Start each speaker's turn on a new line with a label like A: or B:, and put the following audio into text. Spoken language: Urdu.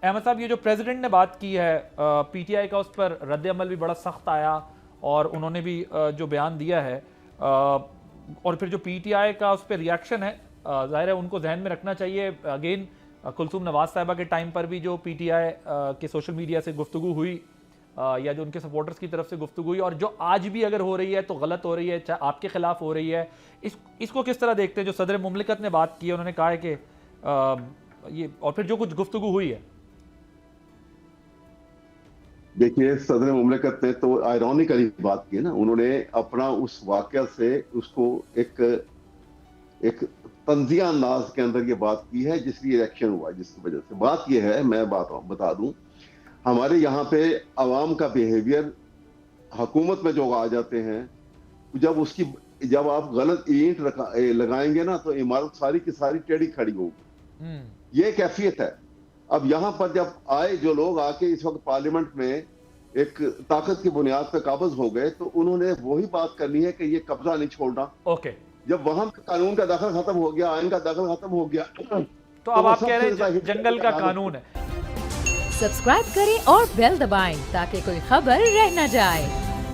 A: احمد صاحب، یہ جو پریزیڈنٹ نے بات کی ہے پی ٹی آئی کا، اس پر رد عمل بھی بڑا سخت آیا اور انہوں نے بھی جو بیان دیا ہے اور پھر جو پی ٹی آئی کا اس پہ ریاکشن ہے، ظاہر ہے ان کو ذہن میں رکھنا چاہیے. اگین کلثوم نواز صاحبہ کے ٹائم پر بھی جو پی ٹی آئی کے سوشل میڈیا سے گفتگو ہوئی یا جو ان کے سپورٹرز کی طرف سے گفتگو ہوئی، اور جو آج بھی اگر ہو رہی ہے تو غلط ہو رہی ہے، چاہے آپ کے خلاف ہو رہی ہے، اس کو کس طرح دیکھتے ہیں؟ جو صدر مملکت نے بات کی ہے، انہوں نے کہا ہے کہ یہ، اور پھر جو کچھ گفتگو ہوئی ہے.
B: دیکھیے، صدر مملکت نے تو آئرونیکلی بات کی نا. انہوں نے اپنا اس واقعہ سے اس کو ایک تنزیہ انداز کے اندر یہ بات کی ہے، جس کی ریئیکشن ہوا، جس کی وجہ سے. بات یہ ہے، میں بتا دوں، ہمارے یہاں پہ عوام کا بیہیویئر حکومت میں جو آ جاتے ہیں، جب آپ غلط اینٹ لگائیں گے نا تو عمارت ساری کی ساری ٹیڑھی کھڑی ہوگی. یہ کیفیت ہے. اب یہاں پر جب آئے جو لوگ آ کے اس وقت پارلیمنٹ میں ایک طاقت کی بنیاد پہ قابض ہو گئے، تو انہوں نے وہی بات کرنی ہے کہ یہ قبضہ نہیں چھوڑنا.
A: اوکے،
B: جب وہاں قانون کا دخل ختم ہو گیا، آئین کا دخل ختم ہو گیا،
A: تو اب آپ کہہ رہے ہیں جنگل کا قانون ہے.
C: سبسکرائب کریں اور بیل دبائیں تاکہ کوئی خبر رہ نہ جائے.